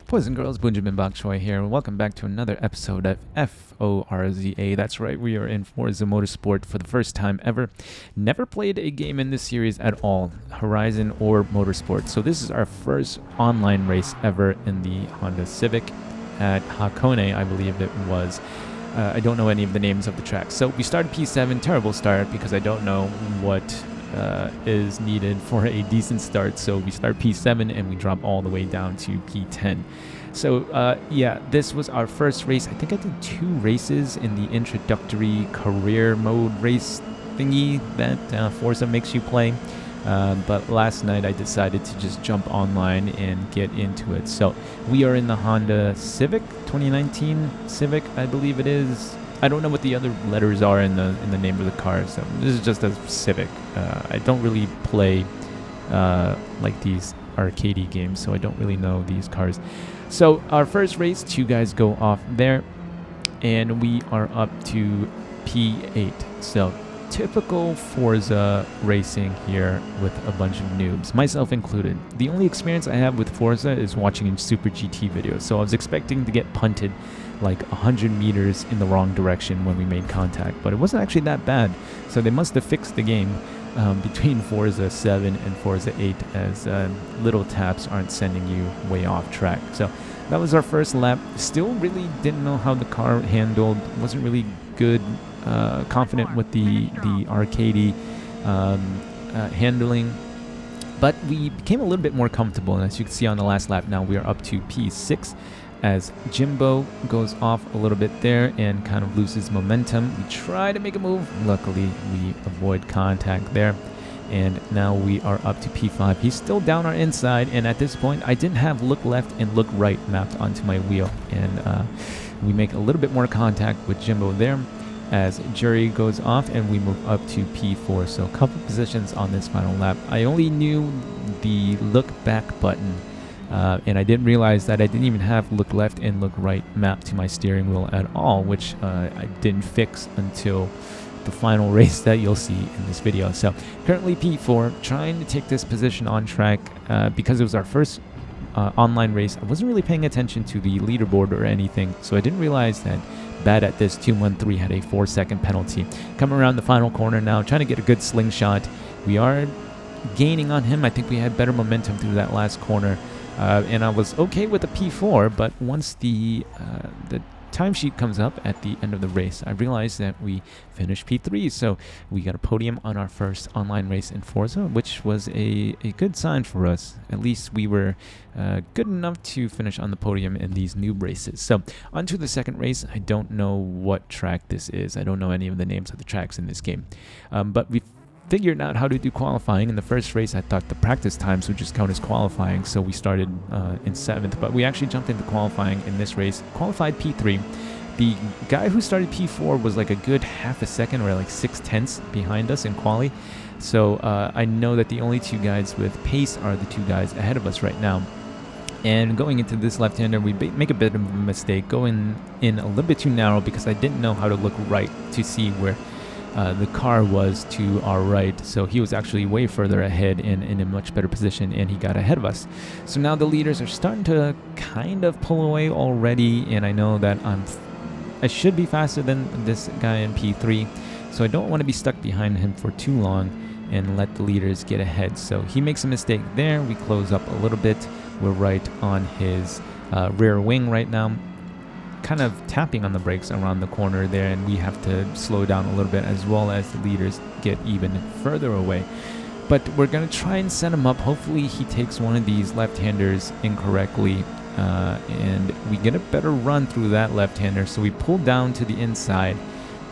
Boys and girls, Benjamin Bakchoy here, and welcome back to another episode of Forza. That's right, we are in Forza Motorsport for the first time ever. Never played a game in this series at all, Horizon or Motorsport. So this is our first online race ever in the Honda Civic at Hakone, I believe it was. I don't know any of the names of the tracks. So we started P7, terrible start because I don't know what is needed for a decent start. So we start P7 and we drop all the way down to P10. So yeah, this was our first race. I think I did 2 races in the introductory career mode race thingy that Forza makes you play. But last night I decided to just jump online and get into it. So we are in the Honda Civic, 2019 Civic, I believe it is. I don't know what the other letters are in the name of the car, so this is just a Civic. I don't really play like these arcadey games, so I don't really know these cars. So our first race, 2 guys go off there, and we are up to P8. So typical Forza racing here with a bunch of noobs, myself included. The only experience I have with Forza is watching in Super GT videos, so I was expecting to get punted like 100 meters in the wrong direction when we made contact, but it wasn't actually that bad. So they must have fixed the game between Forza 7 and Forza 8 as little taps aren't sending you way off track. So that was our first lap. Still really didn't know how the car handled, wasn't really good, confident with the arcadey handling, but we became a little bit more comfortable, and as you can see on the last lap now we are up to P6 as Jimbo goes off a little bit there and kind of loses momentum. We try to make a move. Luckily, we avoid contact there. And now we are up to P5. He's still down our inside, and at this point, I didn't have look left and look right mapped onto my wheel. And we make a little bit more contact with Jimbo there as Jerry goes off, and we move up to P4. So a couple positions on this final lap. I only knew the look back button, and I didn't realize that I didn't even have look left and look right mapped to my steering wheel at all, which I didn't fix until the final race that you'll see in this video. So currently P4, trying to take this position on track because it was our first online race. I wasn't really paying attention to the leaderboard or anything, so I didn't realize that Bad at This 213 had a 4-second penalty. Coming around the final corner now, trying to get a good slingshot. We are gaining on him. I think we had better momentum through that last corner. And I was okay with the P4, but once the timesheet comes up at the end of the race, I realized that we finished P3. So we got a podium on our first online race in Forza, which was a good sign for us. At least we were good enough to finish on the podium in these noob races. So on to the second race. I don't know what track this is. I don't know any of the names of the tracks in this game. But we figured out how to do qualifying. In the first race, I thought the practice times would just count as qualifying, so we started in 7th, but we actually jumped into qualifying in this race, qualified P3. The guy who started P4 was like a good half a second or like 6/10 behind us in quali, so I know that the only 2 guys with pace are the 2 guys ahead of us right now. And going into this left-hander, we make a bit of a mistake, going in a little bit too narrow because I didn't know how to look right to see where the car was to our right, so he was actually way further ahead and in a much better position, and he got ahead of us. So now the leaders are starting to kind of pull away already, and I know that I should be faster than this guy in P3, so I don't want to be stuck behind him for too long and let the leaders get ahead. So he makes a mistake there. We close up a little bit. We're right on his rear wing right now, kind of tapping on the brakes around the corner there, and we have to slow down a little bit as well as the leaders get even further away. But we're going to try and set him up. Hopefully he takes one of these left-handers incorrectly, and we get a better run through that left-hander. So we pull down to the inside,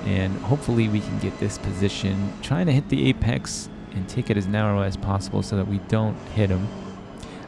and hopefully we can get this position, trying to hit the apex and take it as narrow as possible so that we don't hit him.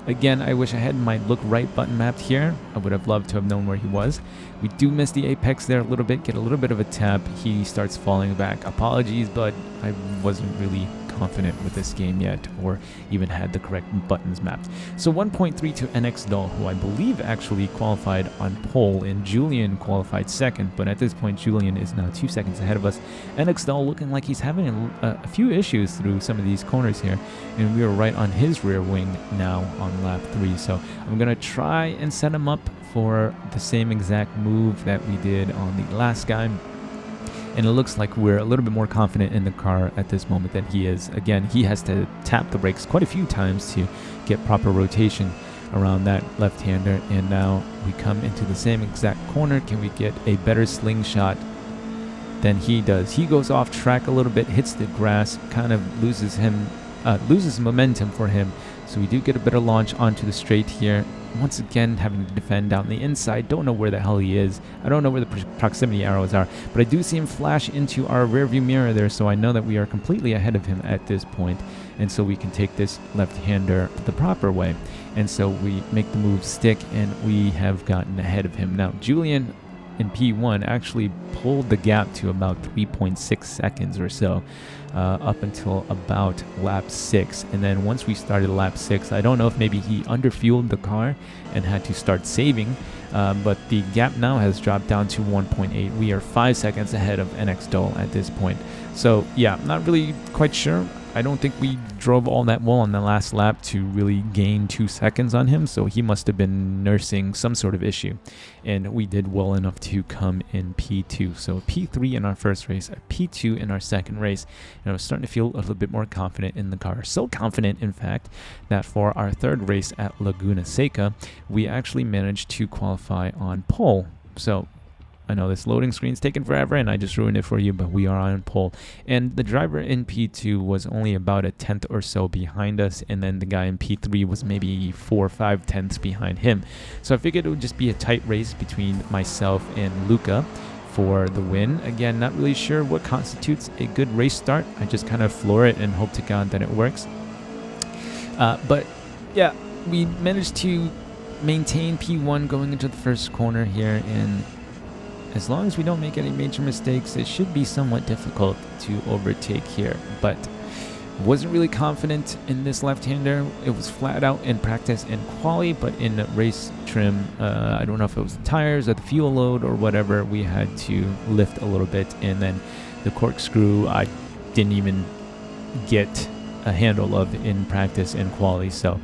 Again, I wish I had my look right button mapped here. I would have loved to have known where he was. We do miss the apex there a little bit, get a little bit of a tap. He starts falling back. Apologies, but I wasn't really confident with this game yet, or even had the correct buttons mapped. So 1.3 to NX Doll, who I believe actually qualified on pole, and Julian qualified second, but at this point Julian is now 2 seconds ahead of us. NX Doll looking like he's having a few issues through some of these corners here, and we are right on his rear wing now on lap 3. So I'm gonna try and set him up for the same exact move that we did on the last guy. And it looks like we're a little bit more confident in the car at this moment than he is. Again, he has to tap the brakes quite a few times to get proper rotation around that left-hander. And now we come into the same exact corner. Can we get a better slingshot than he does? He goes off track a little bit, hits the grass, kind of loses momentum for him. So we do get a better launch onto the straight here. Once again, having to defend down the inside. Don't know where the hell he is. I don't know where the proximity arrows are, but I do see him flash into our rearview mirror there, so I know that we are completely ahead of him at this point, and so we can take this left-hander the proper way. And so we make the move stick, and we have gotten ahead of him. Now, Julian in P1 actually pulled the gap to about 3.6 seconds or so, up until about lap 6. And then once we started lap 6, I don't know if maybe he underfueled the car and had to start saving, but the gap now has dropped down to 1.8. We are 5 seconds ahead of NX Doll at this point. So yeah, I'm not really quite sure. I don't think we drove all that well on the last lap to really gain 2 seconds on him, so he must have been nursing some sort of issue. And we did well enough to come in P2. So P3 in our first race, a P2 in our second race, and I was starting to feel a little bit more confident in the car. So confident, in fact, that for our third race at Laguna Seca, we actually managed to qualify on pole. So I know this loading screen's taking forever and I just ruined it for you, but we are on pole. And the driver in P2 was only about a tenth or so behind us, and then the guy in P3 was maybe 4 or 5 tenths behind him. So I figured it would just be a tight race between myself and Luca for the win. Again, not really sure what constitutes a good race start. I just kind of floor it and hope to God that it works. But yeah, we managed to maintain P1 going into the first corner here, and as long as we don't make any major mistakes, it should be somewhat difficult to overtake here. But wasn't really confident in this left-hander. It was flat out in practice and quali, but in race trim, I don't know if it was the tires or the fuel load or whatever, we had to lift a little bit, and then the corkscrew I didn't even get a handle of in practice and quali. So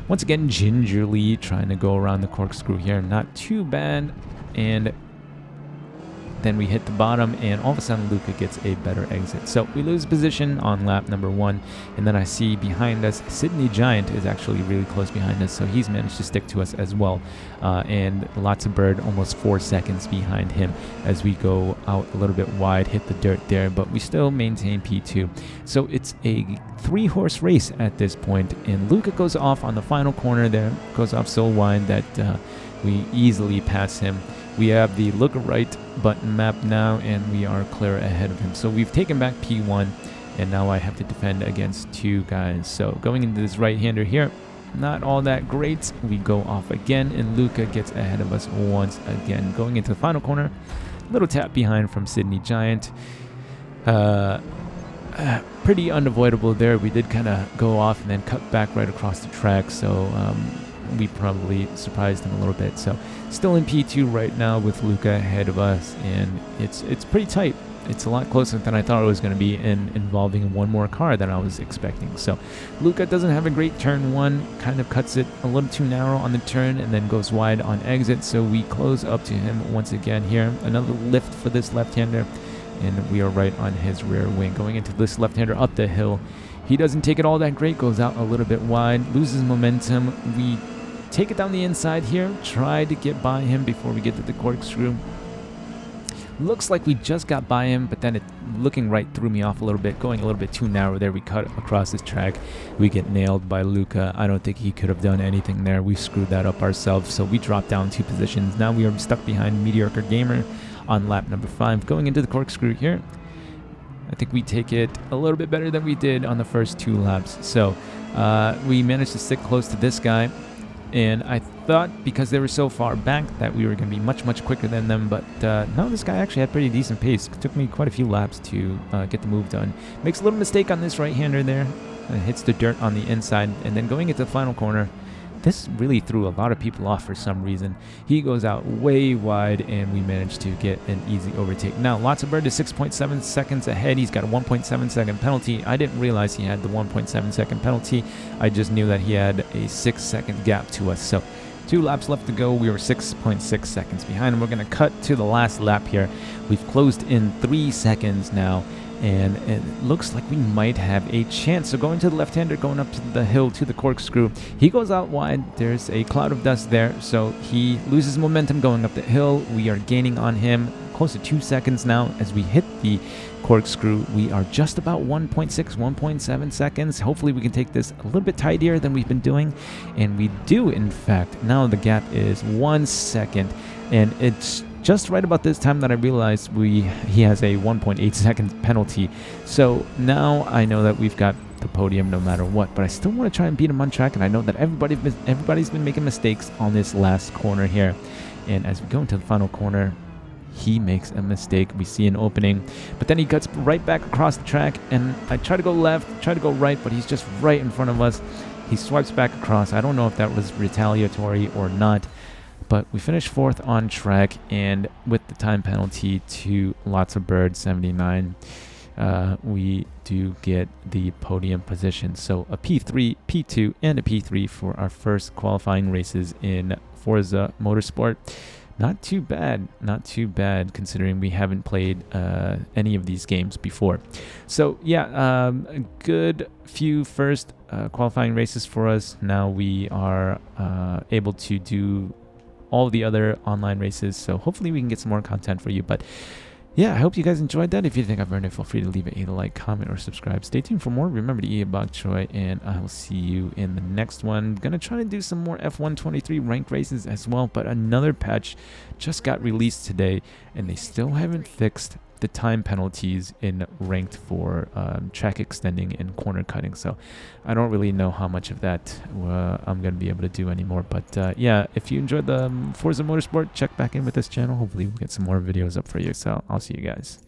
once again, gingerly trying to go around the corkscrew here. Not too bad, and then we hit the bottom, and all of a sudden Luca gets a better exit. So we lose position on lap number 1, and then I see behind us Sydney Giant is actually really close behind us, so he's managed to stick to us as well. And Lots of Bird almost 4 seconds behind him as we go out a little bit wide, hit the dirt there, but we still maintain P2. So it's a 3-horse race at this point, and Luca goes off on the final corner there, goes off so wide that we easily pass him. We have the look right button mapped now, and we are clear ahead of him. So we've taken back P1, and now I have to defend against 2 guys. So going into this right-hander here, not all that great. We go off again, and Luca gets ahead of us once again. Going into the final corner, little tap behind from Sydney Giant. Pretty unavoidable there. We did kind of go off and then cut back right across the track, so we probably surprised him a little bit. So still in P2 right now with Luca ahead of us, and it's pretty tight. It's a lot closer than I thought it was going to be, and involving one more car than I was expecting. So Luca doesn't have a great turn 1, kind of cuts it a little too narrow on the turn and then goes wide on exit. So we close up to him once again here. Another lift for this left-hander, and we are right on his rear wing. Going into this left-hander up the hill, he doesn't take it all that great, goes out a little bit wide, loses momentum. We take it down the inside here, try to get by him before we get to the corkscrew. Looks like we just got by him, but then looking right threw me off a little bit, going a little bit too narrow there. We cut across this track. We get nailed by Luca. I don't think he could have done anything there. We screwed that up ourselves, so we dropped down 2 positions. Now we are stuck behind Mediocre Gamer on lap number 5. Going into the corkscrew here, I think we take it a little bit better than we did on the first 2 laps. So we managed to stick close to this guy. And I thought because they were so far back that we were going to be much quicker than them, but no, this guy actually had pretty decent pace. It took me quite a few laps to get the move done. Makes a little mistake on this right-hander there. Hits the dirt on the inside, and then going into the final corner, this really threw a lot of people off for some reason. He goes out way wide, and we managed to get an easy overtake. Now, Motherboard is 6.7 seconds ahead. He's got a 1.7 second penalty. I didn't realize he had the 1.7 second penalty. I just knew that he had a 6 second gap to us. So 2 laps left to go. We were 6.6 seconds behind, and we're going to cut to the last lap here. We've closed in 3 seconds now, and it looks like we might have a chance. So going to the left-hander, going up to the hill to the corkscrew. He goes out wide. There's a cloud of dust there, so he loses momentum going up the hill. We are gaining on him close to 2 seconds now. As we hit the corkscrew, we are just about 1.6, 1.7 seconds. Hopefully we can take this a little bit tidier than we've been doing, and we do, in fact. Now the gap is 1 second, and it's just right about this time that I realized he has a 1.8 second penalty. So now I know that we've got the podium no matter what, but I still want to try and beat him on track, and I know that everybody's been making mistakes on this last corner here. And as we go into the final corner, he makes a mistake. We see an opening, but then he cuts right back across the track, and I try to go left, try to go right, but he's just right in front of us. He swipes back across. I don't know if that was retaliatory or not, but we finished 4th on track, and with the time penalty to Motherboard 79, we do get the podium position. So a P3, P2, and a P3 for our first qualifying races in Forza Motorsport. Not too bad, considering we haven't played any of these games before. So yeah, a good few first qualifying races for us. Now we are able to do all the other online races, so hopefully we can get some more content for you. But yeah, I hope you guys enjoyed that. If you think I've earned it, feel free to leave a like, comment, or subscribe. Stay tuned for more. Remember to eat a bok choy, and I will see you in the next one. Gonna try to do some more F123 ranked races as well, but another patch just got released today, and they still haven't fixed the time penalties in ranked for track extending and corner cutting. So I don't really know how much of that I'm going to be able to do anymore. But yeah, if you enjoyed the Forza Motorsport, check back in with this channel. Hopefully we'll get some more videos up for you. So I'll see you guys.